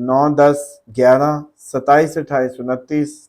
9, 10, 11, 27, 28, 29,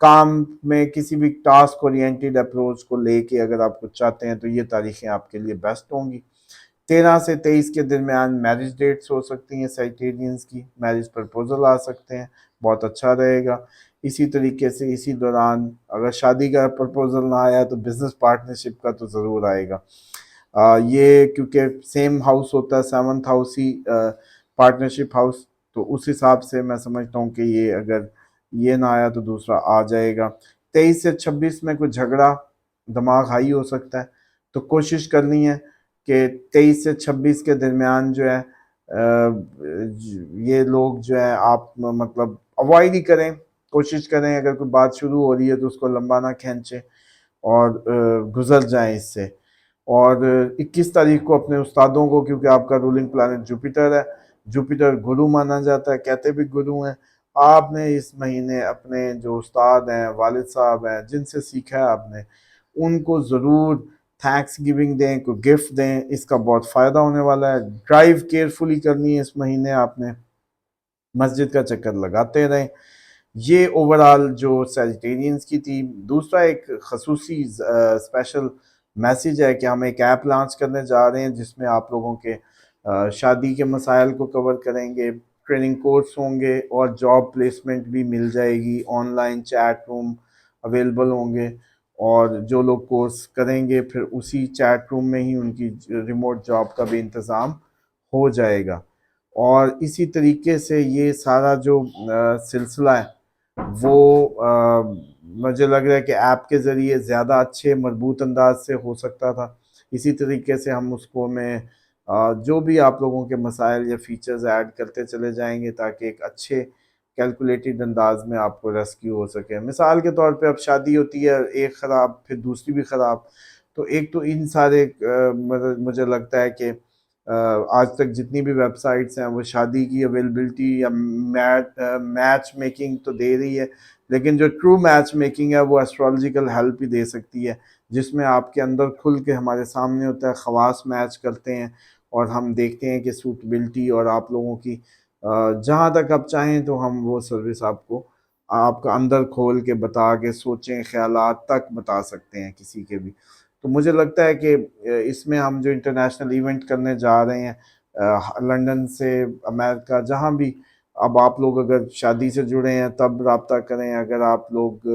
کام میں کسی بھی ٹاسک اورینٹیڈ اپروچ کو لے کے اگر آپ کچھ چاہتے ہیں تو یہ تاریخیں آپ کے لیے بیسٹ ہوں گی۔ 13 سے 23 کے درمیان میرج ڈیٹس ہو سکتی ہیں سیجیٹیرینز کی، میرج پرپوزل آ سکتے ہیں، بہت اچھا رہے گا۔ اسی طریقے سے اسی دوران اگر شادی کا پرپوزل نہ آیا تو بزنس پارٹنرشپ کا تو ضرور آئے گا۔ یہ کیونکہ سیم ہاؤس ہوتا ہے، 7th ہاؤس ہی پارٹنرشپ ہاؤس، تو اس حساب سے میں سمجھتا ہوں کہ یہ اگر یہ نہ آیا تو دوسرا آ جائے گا۔ 23 سے 26 میں کوئی جھگڑا دماغ ہائی ہو سکتا ہے، تو کوشش کرنی ہے کہ 23 سے 26 کے درمیان جو ہے یہ لوگ جو ہے آپ مطلب اوائڈ ہی کریں، کوشش کریں اگر کوئی بات شروع ہو رہی ہے تو اس کو لمبا نہ کھینچیں اور گزر جائیں اس سے۔ اور 21 تاریخ کو اپنے استادوں کو، کیونکہ آپ کا رولنگ پلانٹ جوپیٹر ہے، جوپیٹر گرو مانا جاتا ہے، کہتے بھی گرو ہیں، آپ نے اس مہینے اپنے جو استاد ہیں، والد صاحب ہیں، جن سے سیکھا ہے آپ نے، ان کو ضرور تھینکس گیونگ دیں، کوئی گفٹ دیں، اس کا بہت فائدہ ہونے والا ہے۔ ڈرائیو کیئرفلی کرنی ہے اس مہینے آپ نے، مسجد کا چکر لگاتے رہیں۔ یہ اوورال جو سیجیٹیرینز کی تھی۔ دوسرا ایک خصوصی اسپیشل میسیج ہے کہ ہم ایک ایپ لانچ کرنے جا رہے ہیں جس میں آپ لوگوں کے شادی کے مسائل کو کور کریں گے، ٹریننگ کورس ہوں گے اور جاب پلیسمنٹ بھی مل جائے گی، on line chat room available ہوں گے، اور جو لوگ کورس کریں گے پھر اسی چیٹ روم میں ہی ان کی ریموٹ جاب کا بھی انتظام ہو جائے گا۔ اور اسی طریقے سے یہ سارا جو سلسلہ ہے وہ مجھے لگ رہا ہے کہ ایپ کے ذریعے زیادہ اچھے مربوط انداز سے ہو سکتا تھا۔ اسی طریقے سے ہم اس کو میں جو بھی آپ لوگوں کے مسائل یا فیچرز ایڈ کرتے چلے جائیں گے تاکہ ایک اچھے کیلکولیٹڈ انداز میں آپ کو ریسکیو ہو سکے۔ مثال کے طور پہ اب شادی ہوتی ہے، ایک خراب پھر دوسری بھی خراب، تو ایک تو ان سارے مجھے لگتا ہے کہ آج تک جتنی بھی ویب سائٹس ہیں وہ شادی کی اویلیبلٹی یا میچ میکنگ تو دے رہی ہے، لیکن جو ٹرو میچ میکنگ ہے وہ ایسٹرالوجیکل ہیلپ بھی دے سکتی ہے، جس میں آپ کے اندر کھل کے ہمارے سامنے ہوتا ہے، خواص میچ کرتے ہیں اور ہم دیکھتے ہیں کہ سوٹیبلٹی اور آپ لوگوں کی جہاں تک آپ چاہیں تو ہم وہ سروس آپ کو آپ کا اندر کھول کے بتا کے سوچیں خیالات تک بتا سکتے ہیں کسی کے بھی۔ تو مجھے لگتا ہے کہ اس میں ہم جو انٹرنیشنل ایونٹ کرنے جا رہے ہیں لنڈن سے امریکہ جہاں بھی، اب آپ لوگ اگر شادی سے جڑے ہیں تب رابطہ کریں، اگر آپ لوگ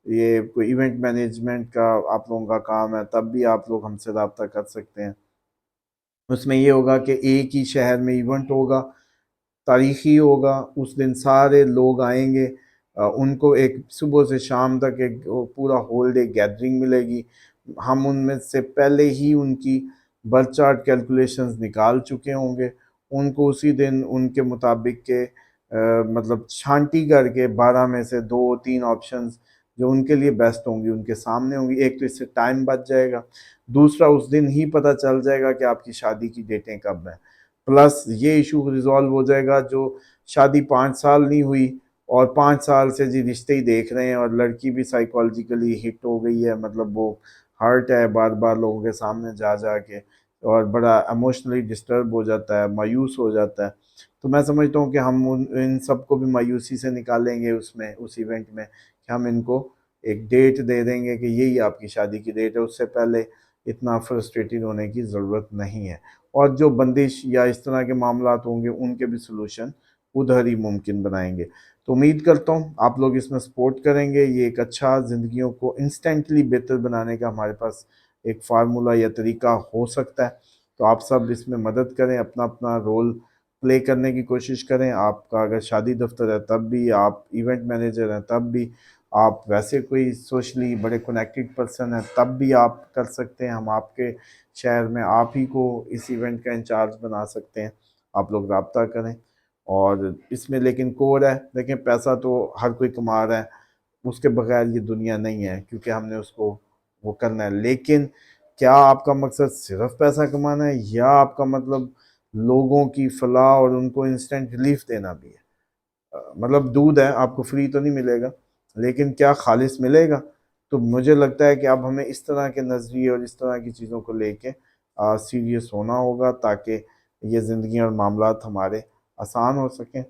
یہ کوئی ایونٹ مینجمنٹ کا آپ لوگوں کا کام ہے تب بھی آپ لوگ ہم سے رابطہ کر سکتے ہیں۔ اس میں یہ ہوگا کہ ایک ہی شہر میں ایونٹ ہوگا، تاریخی ہوگا، اس دن سارے لوگ آئیں گے، ان کو ایک صبح سے شام تک ایک پورا ہول ڈے گیدرنگ ملے گی۔ ہم ان میں سے پہلے ہی ان کی برتھ چارٹ کیلکولیشنز نکال چکے ہوں گے، ان کو اسی دن ان کے مطابق کے مطلب چھانٹی کر کے 12 میں سے 2-3 آپشنز جو ان کے لیے بیسٹ ہوں گی ان کے سامنے ہوں گی۔ ایک تو اس سے ٹائم بچ جائے گا، دوسرا اس دن ہی پتہ چل جائے گا کہ آپ کی شادی کی ڈیٹیں کب ہیں، پلس یہ ایشو ریزالو ہو جائے گا جو شادی 5 سال نہیں ہوئی اور 5 سال سے جی رشتے ہی دیکھ رہے ہیں اور لڑکی بھی سائیکولوجیکلی ہٹ ہو گئی ہے، مطلب وہ ہرٹ ہے بار بار لوگوں کے سامنے جا جا کے اور بڑا ایموشنلی ڈسٹرب ہو جاتا ہے، مایوس ہو جاتا ہے۔ تو میں سمجھتا ہوں کہ ہم ان سب کو بھی مایوسی سے نکالیں گے اس ایونٹ میں، کہ ہم ان کو ایک ڈیٹ دے دیں گے کہ یہی آپ کی شادی کی ڈیٹ ہے، اس سے پہلے اتنا فرسٹریٹڈ ہونے کی ضرورت نہیں ہے، اور جو بندش یا اس طرح کے معاملات ہوں گے ان کے بھی سلوشن ادھر ہی ممکن بنائیں گے۔ تو امید کرتا ہوں آپ لوگ اس میں سپورٹ کریں گے، یہ ایک اچھا زندگیوں کو انسٹنٹلی بہتر بنانے کا ہمارے پاس ایک فارمولہ یا طریقہ ہو سکتا ہے۔ تو آپ سب اس میں مدد کریں، اپنا اپنا رول پلے کرنے کی کوشش کریں۔ آپ کا اگر شادی دفتر ہے تب بھی، آپ ایونٹ مینیجر ہیں تب بھی، آپ ویسے کوئی سوشلی بڑے کنیکٹڈ پرسن ہیں تب بھی آپ کر سکتے ہیں، ہم آپ کے شہر میں آپ ہی کو اس ایونٹ کا انچارج بنا سکتے ہیں، آپ لوگ رابطہ کریں۔ اور اس میں لیکن کوڈ ہے، دیکھیں پیسہ تو ہر کوئی کما رہا ہے، اس کے بغیر یہ دنیا نہیں ہے، کیونکہ ہم نے اس کو وہ کرنا ہے، لیکن کیا آپ کا مقصد صرف پیسہ کمانا ہے یا آپ کا مطلب لوگوں کی فلاح اور ان کو انسٹنٹ ریلیف دینا بھی ہے؟ مطلب دودھ ہے آپ کو فری تو نہیں ملے گا، لیکن کیا خالص ملے گا؟ تو مجھے لگتا ہے کہ اب ہمیں اس طرح کے نظریے اور اس طرح کی چیزوں کو لے کے سیریس ہونا ہوگا تاکہ یہ زندگی اور معاملات ہمارے آسان ہو سکیں۔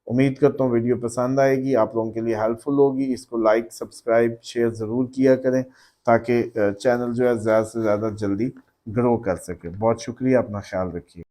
امید کرتا ہوں ویڈیو پسند آئے گی، آپ لوگوں کے لیے ہیلپ فل ہوگی. اس کو لائک سبسکرائب شیئر ضرور کیا کریں تاکہ چینل جو ہے زیادہ سے زیادہ جلدی گرو کر سکے. بہت شکریہ، اپنا خیال رکھیے.